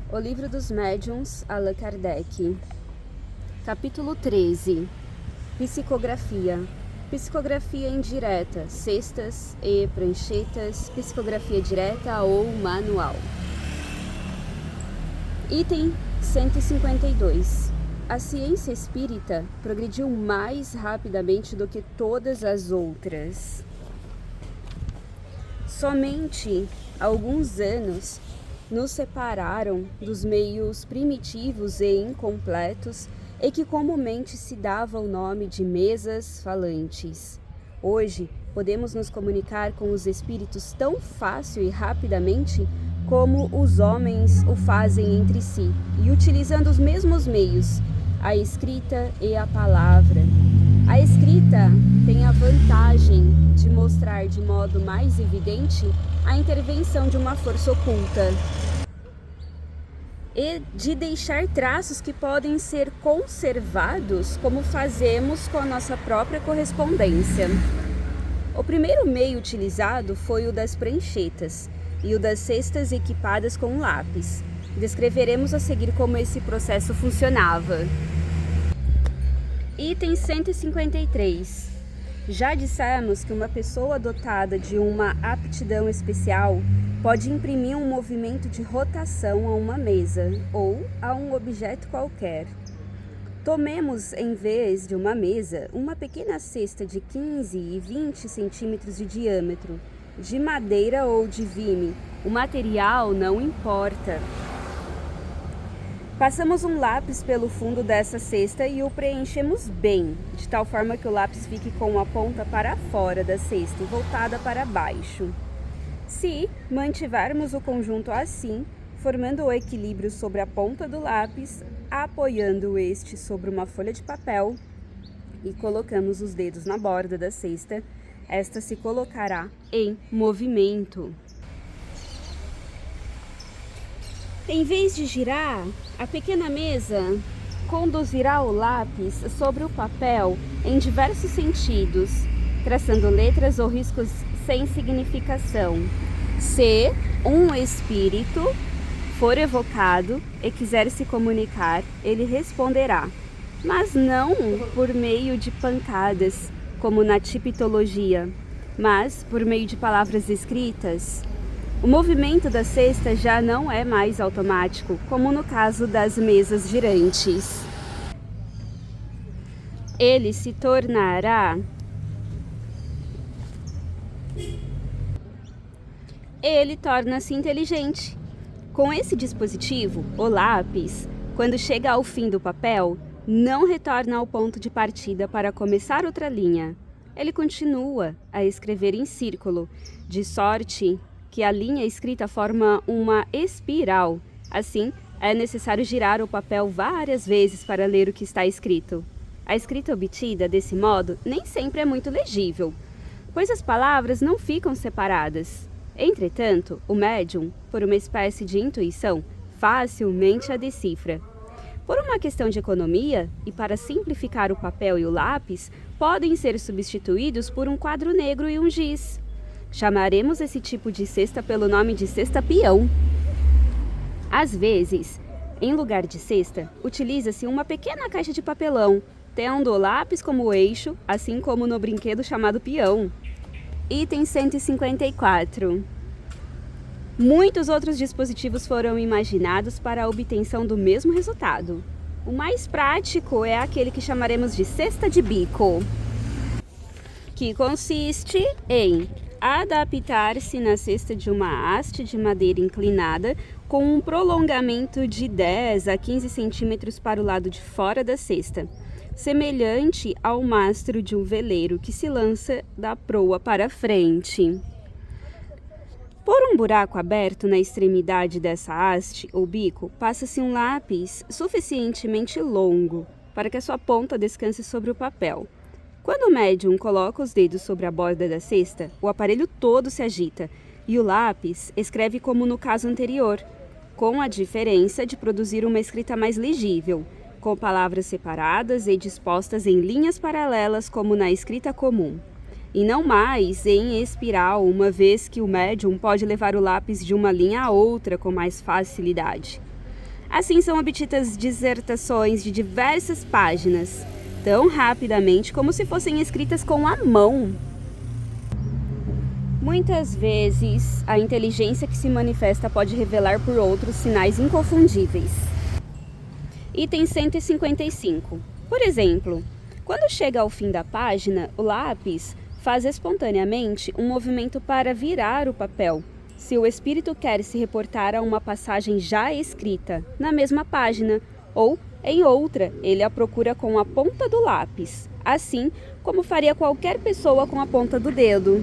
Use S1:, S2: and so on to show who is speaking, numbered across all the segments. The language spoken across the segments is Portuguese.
S1: O Livro dos Médiuns, Allan Kardec. Capítulo 13. Psicografia. Psicografia indireta, cestas e pranchetas, psicografia direta ou manual. Item 152. A ciência espírita progrediu mais rapidamente do que todas as outras. Somente alguns anos nos separaram dos meios primitivos e incompletos e que comumente se dava o nome de mesas falantes. Hoje, podemos nos comunicar com os espíritos tão fácil e rapidamente como os homens o fazem entre si, e utilizando os mesmos meios, a escrita e a palavra. A escrita tem a vantagem de mostrar de modo mais evidente a intervenção de uma força oculta e de deixar traços que podem ser conservados, como fazemos com a nossa própria correspondência. O primeiro meio utilizado foi o das pranchetas e o das cestas equipadas com lápis. Descreveremos a seguir como esse processo funcionava. Item 153. Já dissemos que uma pessoa dotada de uma aptidão especial pode imprimir um movimento de rotação a uma mesa ou a um objeto qualquer. Tomemos, em vez de uma mesa, uma pequena cesta de 15 e 20 centímetros de diâmetro, de madeira ou de vime. O material não importa. Passamos um lápis pelo fundo dessa cesta e o preenchemos bem, de tal forma que o lápis fique com a ponta para fora da cesta e voltada para baixo. Se mantivermos o conjunto assim, formando o equilíbrio sobre a ponta do lápis, apoiando este sobre uma folha de papel e colocamos os dedos na borda da cesta, esta se colocará em movimento. Em vez de girar, a pequena mesa conduzirá o lápis sobre o papel em diversos sentidos, traçando letras ou riscos sem significação. Se um espírito for evocado e quiser se comunicar, ele responderá, mas não por meio de pancadas, como na tipologia, mas por meio de palavras escritas. O movimento da cesta já não é mais automático, como no caso das mesas girantes. Ele se tornará Ele torna-se inteligente. Com esse dispositivo, o lápis, quando chega ao fim do papel, não retorna ao ponto de partida para começar outra linha. Ele continua a escrever em círculo, de sorte que a linha escrita forma uma espiral. Assim, é necessário girar o papel várias vezes para ler o que está escrito. A escrita obtida desse modo nem sempre é muito legível, pois as palavras não ficam separadas. Entretanto, o médium, por uma espécie de intuição, facilmente a decifra. Por uma questão de economia, e para simplificar o papel e o lápis, podem ser substituídos por um quadro negro e um giz. Chamaremos esse tipo de cesta pelo nome de cesta peão. Às vezes, em lugar de cesta, utiliza-se uma pequena caixa de papelão, tendo o lápis como eixo, assim como no brinquedo chamado peão. Item 154. Muitos outros dispositivos foram imaginados para a obtenção do mesmo resultado. O mais prático é aquele que chamaremos de cesta de bico, que consiste em adaptar-se na cesta de uma haste de madeira inclinada com um prolongamento de 10 a 15 centímetros para o lado de fora da cesta, semelhante ao mastro de um veleiro que se lança da proa para frente. Por um buraco aberto na extremidade dessa haste ou bico, passa-se um lápis suficientemente longo para que a sua ponta descanse sobre o papel. Quando o médium coloca os dedos sobre a borda da cesta, o aparelho todo se agita e o lápis escreve como no caso anterior, com a diferença de produzir uma escrita mais legível, com palavras separadas e dispostas em linhas paralelas como na escrita comum, e não mais em espiral, uma vez que o médium pode levar o lápis de uma linha a outra com mais facilidade. Assim são obtidas dissertações de diversas páginas, tão rapidamente como se fossem escritas com a mão. Muitas vezes, a inteligência que se manifesta pode revelar por outros sinais inconfundíveis. Item 155. Por exemplo, quando chega ao fim da página, o lápis faz espontaneamente um movimento para virar o papel, se o espírito quer se reportar a uma passagem já escrita na mesma página, ou em outra, ele a procura com a ponta do lápis, assim como faria qualquer pessoa com a ponta do dedo.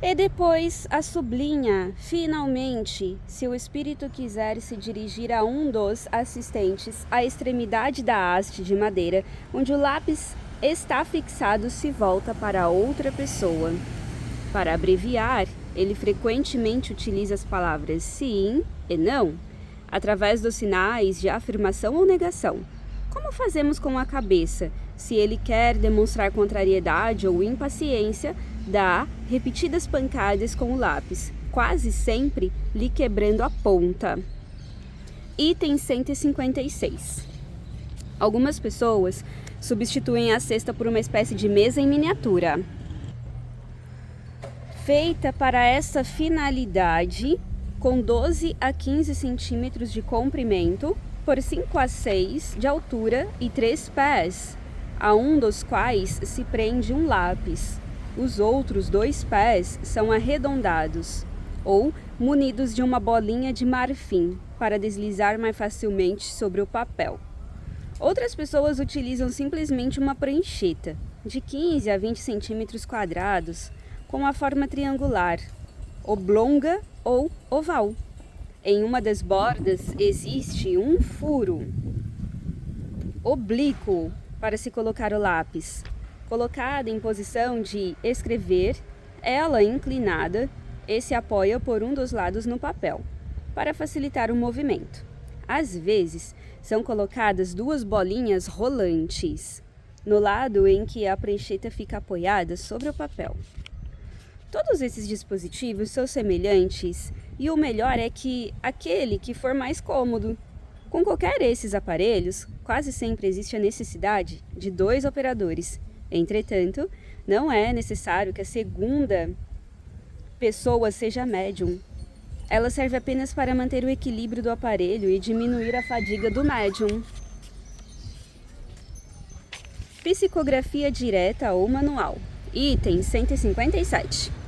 S1: E depois a sublinha, finalmente, se o espírito quiser se dirigir a um dos assistentes à extremidade da haste de madeira, onde o lápis está fixado, se volta para outra pessoa. Para abreviar, ele frequentemente utiliza as palavras sim e não, através dos sinais de afirmação ou negação. Como fazemos com a cabeça? Se ele quer demonstrar contrariedade ou impaciência, dá repetidas pancadas com o lápis, quase sempre lhe quebrando a ponta. Item 156. Algumas pessoas substituem a cesta por uma espécie de mesa em miniatura. Feita para essa finalidade, com 12 a 15 centímetros de comprimento, por 5 a 6 de altura e 3 pés, a um dos quais se prende um lápis. Os outros 2 pés são arredondados ou munidos de uma bolinha de marfim para deslizar mais facilmente sobre o papel. Outras pessoas utilizam simplesmente uma prancheta de 15 a 20 centímetros quadrados com a forma triangular, oblonga ou oval. Em uma das bordas existe um furo oblíquo para se colocar o lápis. Colocada em posição de escrever, ela inclinada e se apoia por um dos lados no papel, para facilitar o movimento. Às vezes, são colocadas 2 bolinhas rolantes, no lado em que a prancheta fica apoiada sobre o papel. Todos esses dispositivos são semelhantes e o melhor é que aquele que for mais cômodo. Com qualquer desses aparelhos, quase sempre existe a necessidade de 2 operadores. Entretanto, não é necessário que a segunda pessoa seja médium. Ela serve apenas para manter o equilíbrio do aparelho e diminuir a fadiga do médium. Psicografia direta ou manual. Item 157.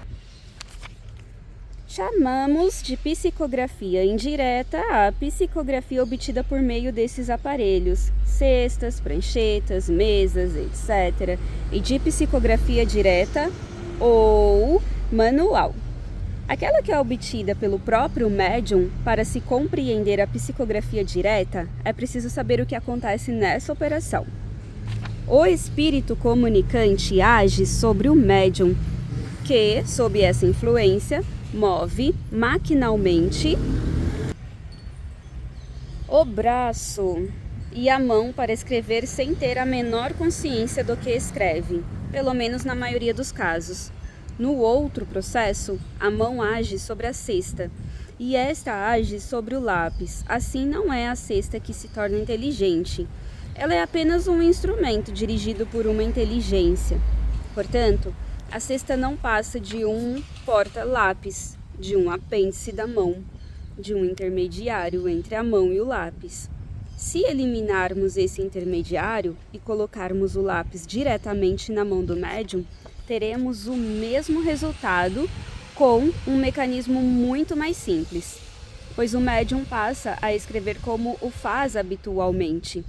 S1: Chamamos de psicografia indireta a psicografia obtida por meio desses aparelhos, cestas, pranchetas, mesas, etc., e de psicografia direta ou manual. Aquela que é obtida pelo próprio médium. Para se compreender a psicografia direta, é preciso saber o que acontece nessa operação. O espírito comunicante age sobre o médium, que, sob essa influência, move maquinalmente o braço e a mão para escrever sem ter a menor consciência do que escreve, pelo menos na maioria dos casos. No outro processo, a mão age sobre a cesta e esta age sobre o lápis. Assim, não é a cesta que se torna inteligente. Ela é apenas um instrumento dirigido por uma inteligência. Portanto, a cesta não passa de um porta-lápis, de um apêndice da mão, de um intermediário entre a mão e o lápis. Se eliminarmos esse intermediário e colocarmos o lápis diretamente na mão do médium, teremos o mesmo resultado com um mecanismo muito mais simples, pois o médium passa a escrever como o faz habitualmente.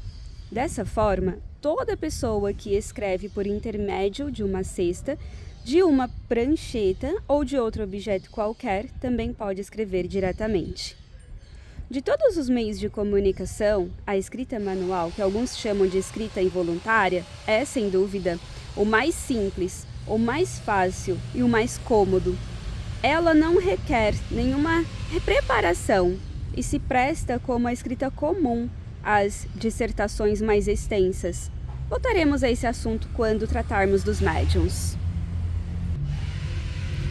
S1: Dessa forma, toda pessoa que escreve por intermédio de uma cesta, de uma prancheta ou de outro objeto qualquer, também pode escrever diretamente. De todos os meios de comunicação, a escrita manual, que alguns chamam de escrita involuntária, é, sem dúvida, o mais simples, o mais fácil e o mais cômodo. Ela não requer nenhuma preparação e se presta como a escrita comum às dissertações mais extensas. Voltaremos a esse assunto quando tratarmos dos médiuns.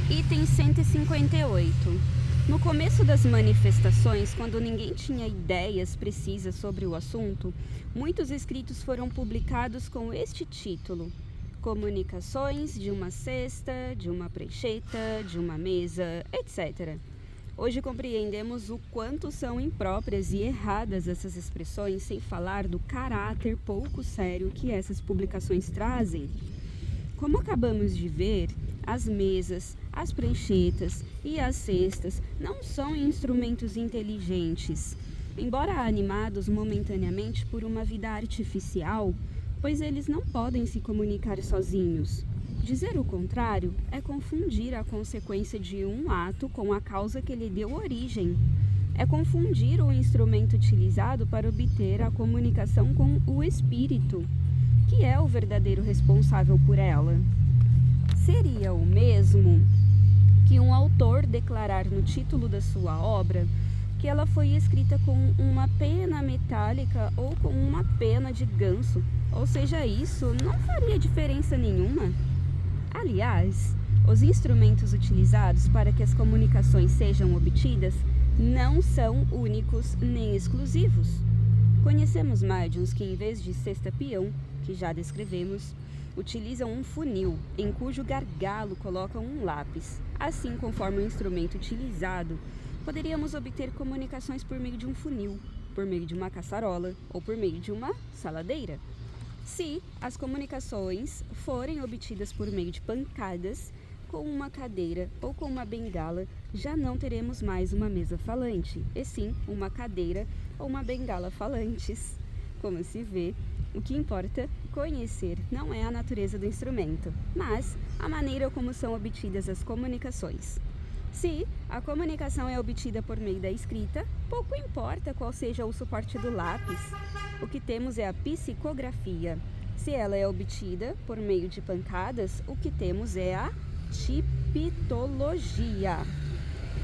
S1: Item 158. No começo das manifestações, quando ninguém tinha ideias precisas sobre o assunto, muitos escritos foram publicados com este título: Comunicações de uma cesta, de uma prancheta, de uma mesa, etc. Hoje compreendemos o quanto são impróprias e erradas essas expressões, sem falar do caráter pouco sério que essas publicações trazem. Como acabamos de ver, as mesas, as pranchetas e as cestas não são instrumentos inteligentes, embora animados momentaneamente por uma vida artificial, pois eles não podem se comunicar sozinhos. Dizer o contrário é confundir a consequência de um ato com a causa que lhe deu origem. É confundir o instrumento utilizado para obter a comunicação com o espírito, que é o verdadeiro responsável por ela. Seria o mesmo que um autor declarar no título da sua obra que ela foi escrita com uma pena metálica ou com uma pena de ganso, ou seja, isso não faria diferença nenhuma. Aliás, os instrumentos utilizados para que as comunicações sejam obtidas não são únicos nem exclusivos. Conhecemos médiuns que, em vez de cesta-peão, que já descrevemos, utilizam um funil, em cujo gargalo colocam um lápis. Assim, conforme o instrumento utilizado, poderíamos obter comunicações por meio de um funil, por meio de uma caçarola ou por meio de uma saladeira. Se as comunicações forem obtidas por meio de pancadas, com uma cadeira ou com uma bengala, já não teremos mais uma mesa falante, e sim uma cadeira ou uma bengala falantes. Como se vê, o que importa conhecer não é a natureza do instrumento, mas a maneira como são obtidas as comunicações. Se a comunicação é obtida por meio da escrita, pouco importa qual seja o suporte do lápis. O que temos é a psicografia. Se ela é obtida por meio de pancadas, o que temos é a tipitologia.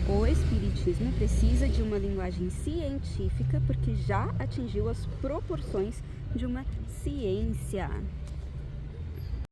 S1: O espiritismo precisa de uma linguagem científica porque já atingiu as proporções de uma ciência.